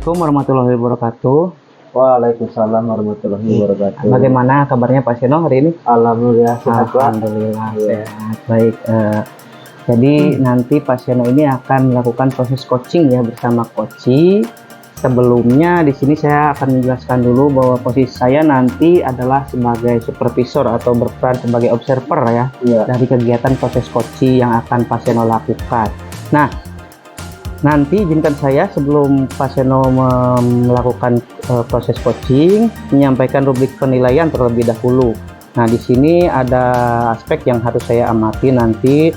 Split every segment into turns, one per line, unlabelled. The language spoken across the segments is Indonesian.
Assalamualaikum warahmatullahi wabarakatuh.
Waalaikumsalam warahmatullahi wabarakatuh.
Bagaimana kabarnya Pak Seno hari ini?
Alhamdulillah sehat, Pak.
Alhamdulillah sehat. Baik. Jadi nanti Pak Seno ini akan melakukan proses coaching ya bersama Koci. Sebelumnya di sini saya akan menjelaskan dulu bahwa posisi saya nanti adalah sebagai supervisor atau berperan sebagai observer ya, dari kegiatan proses coaching yang akan Pak Seno lakukan. Nah, nanti izinkan saya sebelum Pak Seno melakukan proses coaching menyampaikan rubrik penilaian terlebih dahulu. Nah, di sini ada aspek yang harus saya amati nanti,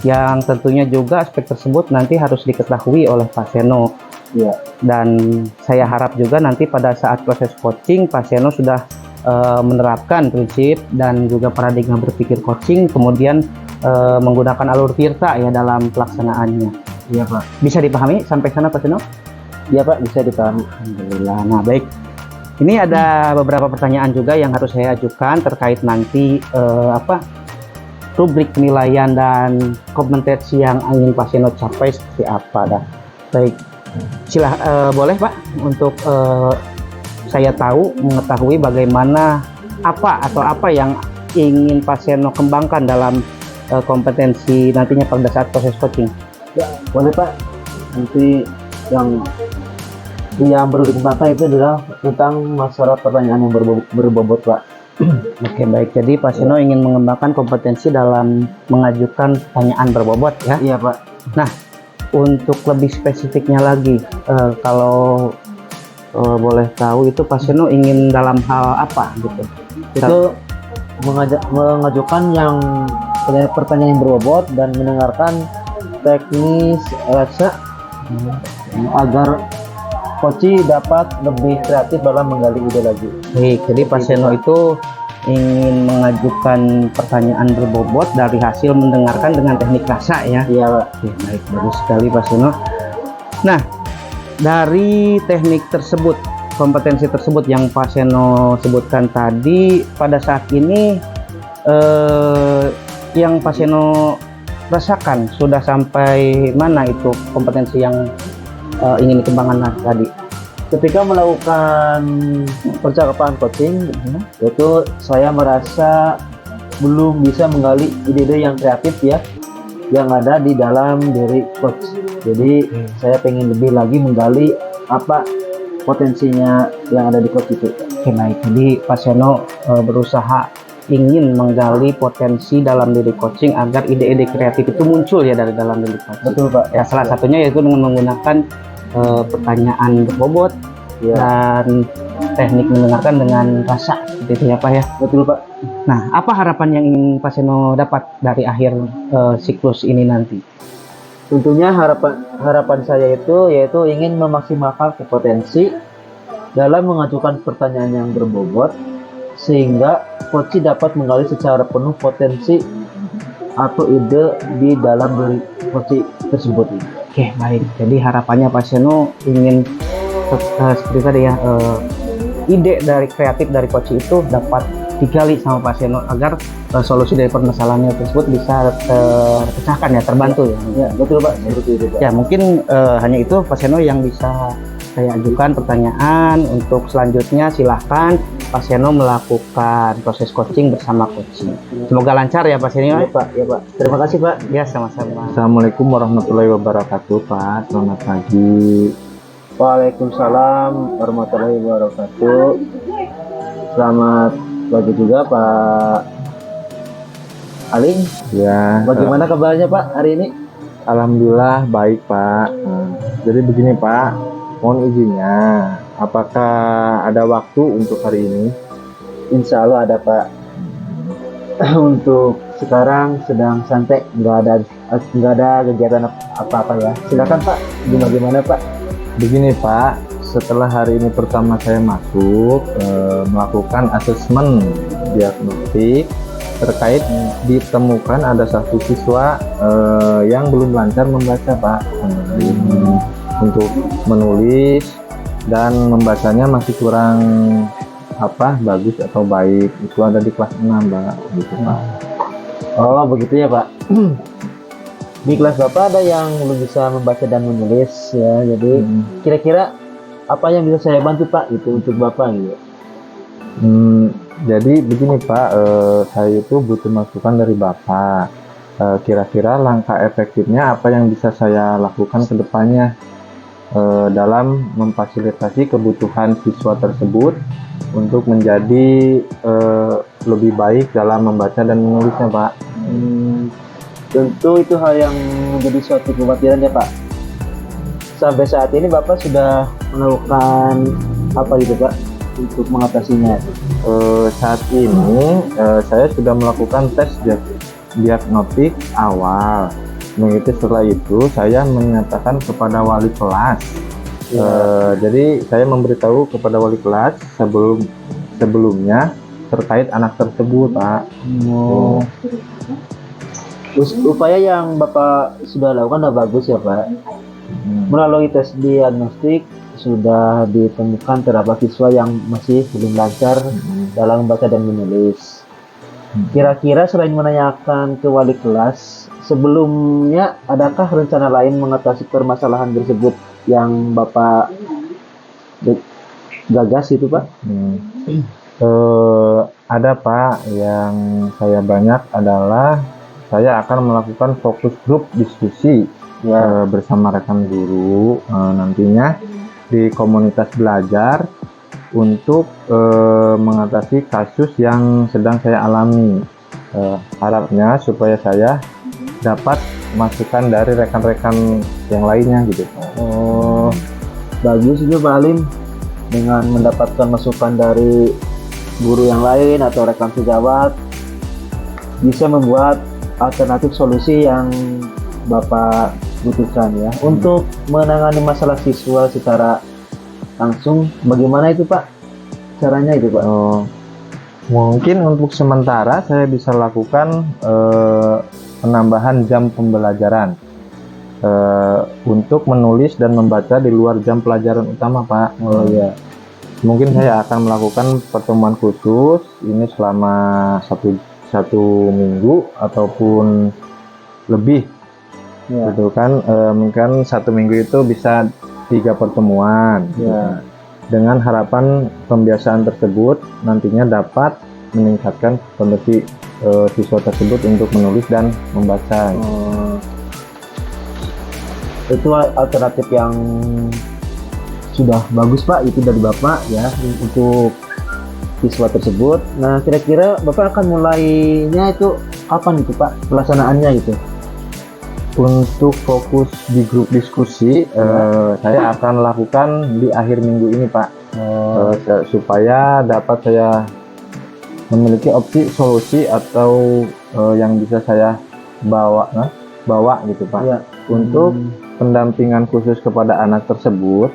yang tentunya juga aspek tersebut nanti harus diketahui oleh Pak Seno.
Ya.
Dan saya harap juga nanti pada saat proses coaching Pak Seno sudah menerapkan prinsip dan juga paradigma berpikir coaching, kemudian menggunakan alur tirta ya dalam pelaksanaannya.
Iya, Pak.
Bisa dipahami sampai sana Pak Seno?
Iya, Pak, bisa dipahami.
Alhamdulillah. Nah, baik. Ini ada beberapa pertanyaan juga yang harus saya ajukan terkait nanti rubrik penilaian dan kompetensi yang ingin Pak Seno capai seperti apa dah. Baik. Boleh Pak untuk saya mengetahui bagaimana apa yang ingin Pak Seno kembangkan dalam kompetensi nantinya pada saat proses coaching.
Ya, boleh Pak. Nanti yang perlu dikembangkan itu adalah tentang masalah pertanyaan yang berbobot, Pak.
Oke, baik. Jadi Pak Seno ingin mengembangkan kompetensi dalam mengajukan pertanyaan berbobot ya.
Iya, Pak.
Nah, untuk lebih spesifiknya lagi, kalau boleh tahu itu Pak Seno ingin dalam hal apa gitu?
Itu mengajukan yang pertanyaan yang berbobot dan mendengarkan teknis Alexa agar Koci dapat lebih kreatif dalam menggali ide lagi.
Baik, jadi Pak Seno itu ingin mengajukan pertanyaan berbobot dari hasil mendengarkan dengan teknik rasa ya.
Iya, Pak.
Oke, baik, bagus sekali Pak Seno. Nah, dari teknik tersebut, kompetensi tersebut yang Pak Seno sebutkan tadi, pada saat ini yang Pak Seno rasakan sudah sampai mana itu kompetensi yang ingin dikembangkan tadi?
Ketika melakukan percakapan coaching, itu saya merasa belum bisa menggali ide-ide yang kreatif ya, yang ada di dalam diri coach. Jadi saya pengen lebih lagi menggali apa potensinya yang ada di coach itu.
Oke, baik. Jadi Pak Seno berusaha ingin menggali potensi dalam diri coaching agar ide-ide kreatif itu muncul ya dari dalam diri coaching.
Betul, Pak.
Ya, salah satunya yaitu dengan menggunakan pertanyaan berbobot dan teknik mendengarkan dengan rasa seperti itu ya Pak ya.
Betul, Pak.
Nah, apa harapan yang ingin Pak Seno dapat dari akhir siklus ini nanti?
Tentunya harapan saya itu yaitu ingin memaksimalkan potensi dalam mengajukan pertanyaan yang berbobot sehingga coach dapat menggali secara penuh potensi atau ide di dalam diri coach tersebut.
Oke, baik. Jadi harapannya Pak Seno ingin seperti tadi ya, ide dari kreatif dari coach itu dapat digali sama Pak Seno agar solusi dari permasalahannya tersebut bisa terpecahkan ya, terbantu ya.
Ya, betul Pak. Seperti itu, Pak.
Ya, mungkin hanya itu Pak Seno yang bisa saya ajukan pertanyaan. Untuk selanjutnya silahkan Pak Seno melakukan proses coaching bersama coaching. Semoga lancar ya Pak Seno.
Ya, Pak. Ya, Pak. Terima kasih, Pak.
Ya, sama-sama.
Assalamualaikum warahmatullahi wabarakatuh, Pak. Selamat pagi.
Waalaikumsalam warahmatullahi wabarakatuh. Selamat pagi juga Pak Aling.
Ya.
Bagaimana kabarnya Pak hari ini?
Alhamdulillah baik, Pak. Jadi begini, Pak. Mohon izinnya, apakah ada waktu untuk hari ini?
Insya Allah ada, Pak. Untuk sekarang sedang santai, nggak ada kegiatan apa-apa ya. Silakan Pak. Gimana Pak?
Begini, Pak. Setelah hari ini pertama saya masuk melakukan asesmen diagnostik terkait ditemukan ada satu siswa yang belum lancar membaca, Pak. Untuk menulis dan membacanya masih kurang bagus atau baik. Itu ada di kelas 6, Pak. Gitu, Pak.
Oh, begitu ya, Pak. Di kelas Bapak ada yang belum bisa membaca dan menulis ya. Jadi kira-kira apa yang bisa saya bantu Pak itu untuk Bapak gitu.
Jadi begini Pak, saya itu butuh masukan dari Bapak. Kira-kira langkah efektifnya apa yang bisa saya lakukan ke depannya dalam memfasilitasi kebutuhan siswa tersebut untuk menjadi lebih baik dalam membaca dan menulisnya Pak.
Tentu itu hal yang menjadi suatu kekhawatiran ya Pak. Sampai saat ini Bapak sudah melakukan apa gitu Pak untuk mengatasinya?
Saat ini saya sudah melakukan tes diagnostik awal. Begitu setelah itu saya menyatakan kepada wali kelas. Jadi saya memberitahu kepada wali kelas sebelumnya terkait anak tersebut Pak.
Upaya yang Bapak sudah lakukan sudah bagus ya Pak. Melalui tes diagnostik sudah ditemukan terdapat siswa yang masih belum lancar dalam membaca dan menulis. Kira-kira selain menanyakan ke wali kelas, sebelumnya adakah rencana lain mengatasi permasalahan tersebut yang Bapak gagas itu Pak?
Ada Pak, yang saya banyak adalah saya akan melakukan fokus grup diskusi bersama rekan guru nantinya di komunitas belajar untuk mengatasi kasus yang sedang saya alami. Harapnya supaya saya dapat masukan dari rekan-rekan yang lainnya gitu.
Bagus itu Pak Alim, dengan mendapatkan masukan dari guru yang lain atau rekan sejawat bisa membuat alternatif solusi yang Bapak butuhkan ya. Untuk menangani masalah siswa secara langsung bagaimana itu Pak caranya itu Pak?
Mungkin untuk sementara saya bisa lakukan penambahan jam pembelajaran untuk menulis dan membaca di luar jam pelajaran utama Pak. Mungkin saya akan melakukan pertemuan khusus ini selama satu minggu ataupun lebih gitu kan. Mungkin 1 minggu itu bisa 3 pertemuan dengan harapan pembiasaan tersebut nantinya dapat meningkatkan kondisi siswa tersebut untuk menulis dan membaca.
Itu alternatif yang sudah bagus Pak itu dari Bapak ya untuk siswa tersebut. Nah kira-kira Bapak akan mulainya itu kapan itu Pak pelaksanaannya itu?
Untuk fokus di grup diskusi saya akan lakukan di akhir minggu ini Pak, supaya dapat saya memiliki opsi solusi atau yang bisa saya bawa gitu Pak. Untuk pendampingan khusus kepada anak tersebut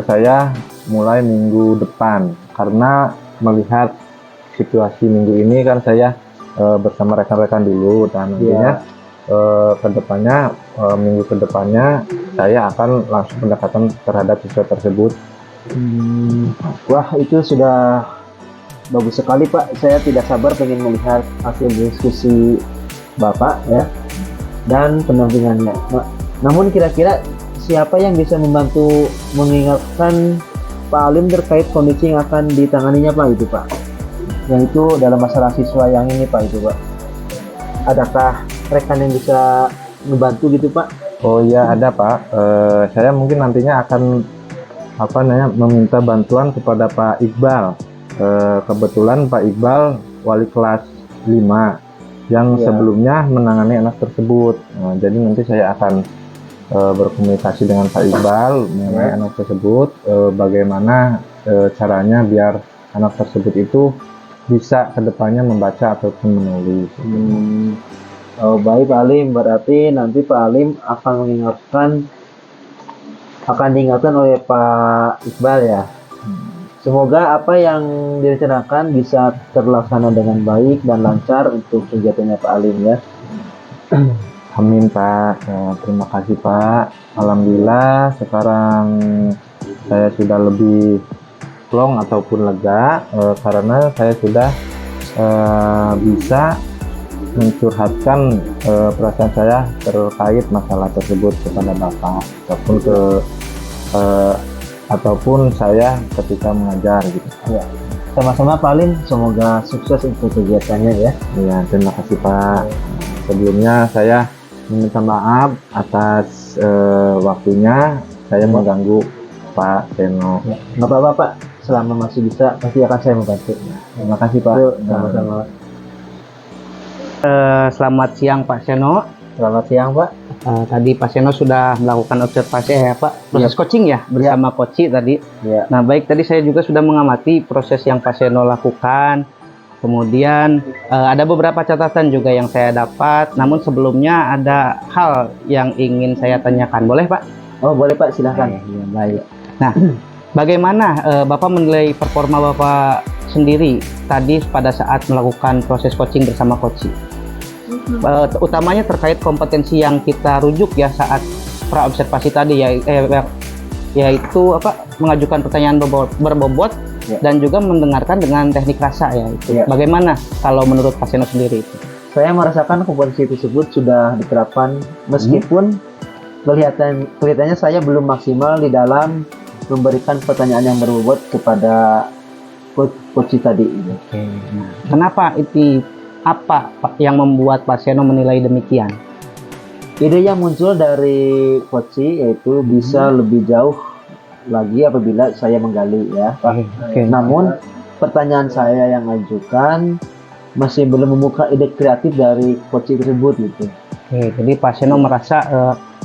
saya mulai minggu depan, karena melihat situasi minggu ini kan saya bersama rekan-rekan dulu dan nantinya kedepannya minggu kedepannya saya akan langsung pendekatan terhadap siswa tersebut.
Wah itu sudah bagus sekali Pak, saya tidak sabar pengen melihat hasil diskusi Bapak ya dan pendampingannya. Namun kira-kira siapa yang bisa membantu mengingatkan Pak Alim terkait kondisi yang akan ditanganinya Pak itu Pak, yang itu dalam masalah siswa yang ini Pak itu Pak? Adakah rekan yang bisa membantu gitu Pak?
Oh iya ada Pak, saya mungkin nantinya akan meminta bantuan kepada Pak Iqbal. Kebetulan Pak Iqbal wali kelas 5 yang sebelumnya menangani anak tersebut. Jadi nanti saya akan berkomunikasi dengan Pak Iqbal mengenai anak tersebut, bagaimana caranya biar anak tersebut itu bisa kedepannya membaca ataupun menulis.
Baik Pak Alim, berarti nanti Pak Alim akan diingatkan oleh Pak Iqbal ya. Semoga apa yang direncanakan bisa terlaksana dengan baik dan lancar untuk kegiatannya Pak Alim ya.
Amin Pak, terima kasih Pak. Alhamdulillah sekarang saya sudah lebih plong ataupun lega karena saya sudah bisa mencurhatkan perasaan saya terkait masalah tersebut kepada Bapak ataupun ke ataupun saya ketika mengajar gitu.
Ya. Sama-sama Pak Alin, semoga sukses untuk kegiatannya ya.
Ya, terima kasih Pak. Sebelumnya saya meminta maaf atas waktunya saya mengganggu Pak Seno.
Ya, nggak apa-apa Pak, selama masih bisa pasti akan saya membantu.
Terima kasih Pak.
Yuk, sama-sama.
Selamat siang Pak Seno.
Selamat siang Pak.
Tadi Pak Seno sudah melakukan observasi ya Pak, proses coaching ya bersama Koci tadi.
Ya.
Nah baik, tadi saya juga sudah mengamati proses yang Pak Seno lakukan. Kemudian ada beberapa catatan juga yang saya dapat. Namun sebelumnya ada hal yang ingin saya tanyakan, boleh Pak?
Oh boleh Pak, silahkan.
Ya, baik. Nah, bagaimana Bapak menilai performa Bapak sendiri tadi pada saat melakukan proses coaching bersama Koci? Utamanya terkait kompetensi yang kita rujuk ya saat praobservasi tadi ya, yaitu mengajukan pertanyaan berbobot
ya,
dan juga mendengarkan dengan teknik rasa ya itu.
Ya.
Bagaimana kalau menurut Pak Seno sendiri itu?
Saya merasakan kompetensi tersebut sudah diterapkan meskipun kelihatannya saya belum maksimal di dalam memberikan pertanyaan yang berbobot kepada coach tadi.
Oke. Nah, kenapa itu? Apa yang membuat Pak Seno menilai demikian?
Ide yang muncul dari coach yaitu bisa lebih jauh lagi apabila saya menggali ya Pak.
Oke.
Namun pertanyaan saya yang ajukan masih belum membuka ide kreatif dari coach tersebut gitu.
Oke, jadi Pak Seno merasa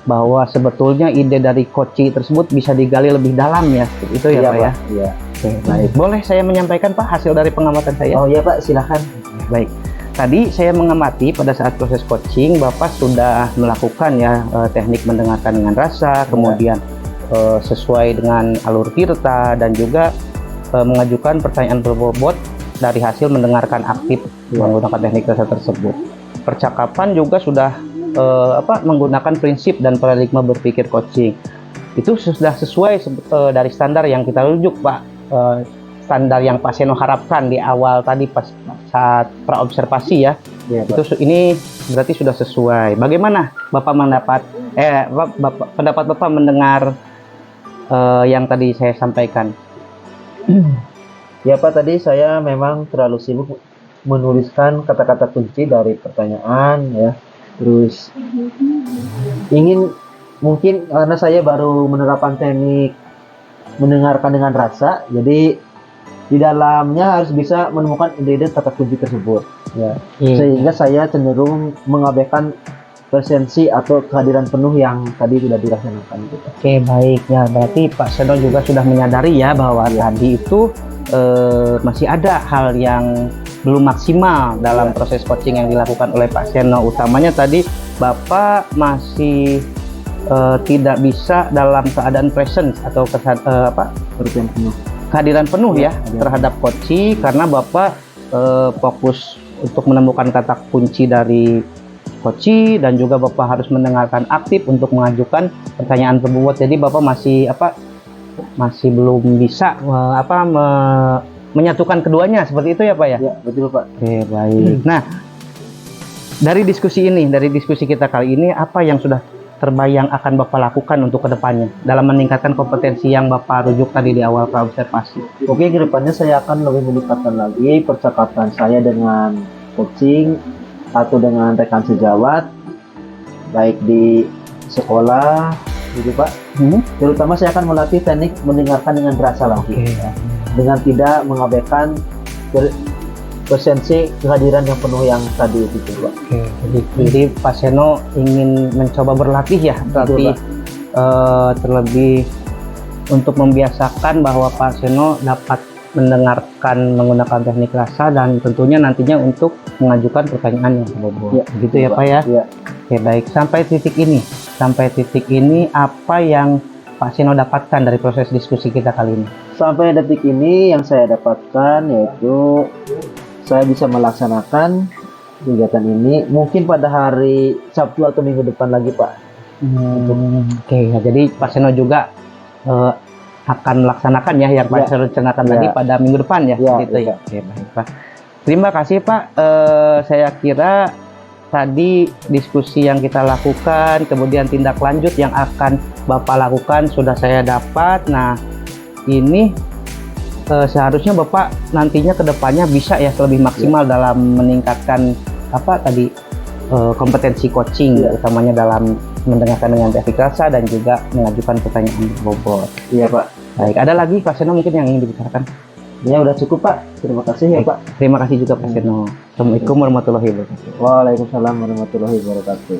bahwa sebetulnya ide dari coach tersebut bisa digali lebih dalam ya, itu ya Pak ya.
Iya.
Oke, baik. Boleh saya menyampaikan Pak hasil dari pengamatan saya?
Oh iya Pak, silahkan.
Baik. Tadi saya mengamati pada saat proses coaching Bapak sudah melakukan ya teknik mendengarkan dengan rasa, kemudian sesuai dengan alur tirta dan juga mengajukan pertanyaan berbobot dari hasil mendengarkan aktif menggunakan teknik rasa tersebut. Percakapan juga sudah menggunakan prinsip dan paradigma berpikir coaching. Itu sudah sesuai dari standar yang kita rujuk Pak. Standar yang Pak Seno harapkan di awal tadi pas saat praobservasi ya.
Ya,
Ini berarti sudah sesuai. Bagaimana Bapak pendapat Bapak mendengar yang tadi saya sampaikan?
Ya Pak, tadi saya memang terlalu sibuk menuliskan kata-kata kunci dari pertanyaan ya. Terus mungkin karena saya baru menerapkan teknik mendengarkan dengan rasa, jadi di dalamnya harus bisa menemukan ide-ide kata kunci tersebut ya. Sehingga saya cenderung mengabaikan presensi atau kehadiran penuh yang tadi sudah dilaksanakan gitu.
Oke, baik ya. Berarti Pak Seno juga sudah menyadari ya bahwa tadi itu masih ada hal yang belum maksimal dalam proses coaching yang dilakukan oleh Pak Seno. Utamanya tadi Bapak masih tidak bisa dalam keadaan presence atau
Perhatian penuh.
kehadiran penuh ya terhadap coaching karena Bapak fokus untuk menemukan kata kunci dari coaching dan juga Bapak harus mendengarkan aktif untuk mengajukan pertanyaan berbobot. Jadi Bapak masih belum bisa menyatukan keduanya seperti itu ya Pak ya?
Ya, betul Pak.
Oke, baik. Nah, dari diskusi kita kali ini apa yang sudah terbayang akan Bapak lakukan untuk kedepannya dalam meningkatkan kompetensi yang Bapak rujuk tadi di awal praobservasi?
Oke, kedepannya saya akan lebih meningkatkan lagi percakapan saya dengan coaching atau dengan rekan sejawat, baik di sekolah, gitu Pak. Terutama saya akan melatih teknik mendengarkan dengan rasa lagi, dengan tidak mengabaikan presensi kehadiran yang penuh yang tadi itu Pak.
Oke, jadi Pak Seno ingin mencoba berlatih ya, berarti terlebih untuk membiasakan bahwa Pak Seno dapat mendengarkan menggunakan teknik rasa dan tentunya nantinya untuk mengajukan pertanyaan yang berbobot. Gitu ya Pak ya?
Ya.
Oke, baik. Sampai titik ini apa yang Pak Seno dapatkan dari proses diskusi kita kali ini?
Sampai detik ini yang saya dapatkan yaitu saya bisa melaksanakan kegiatan ini mungkin pada hari Sabtu atau minggu depan lagi Pak.
Oke, ya, jadi Pak Seno juga akan melaksanakan ya yang Pak Seno rencanakan tadi pada minggu depan ya, gitu ya. Oke, baik Pak. Terima kasih Pak. Saya kira tadi diskusi yang kita lakukan, kemudian tindak lanjut yang akan Bapak lakukan sudah saya dapat. Nah, ini seharusnya Bapak nantinya kedepannya bisa ya lebih maksimal dalam meningkatkan apa tadi kompetensi coaching, utamanya dalam mendengarkan dengan efikasa dan juga mengajukan pertanyaan robot.
Iya Pak.
Baik, ada lagi Pak Seno mungkin yang ingin dibicarakan?
Ya udah cukup Pak. Terima kasih ya Pak.
Terima kasih juga Pak Seno. Assalamualaikum warahmatullahi wabarakatuh.
Waalaikumsalam warahmatullahi wabarakatuh.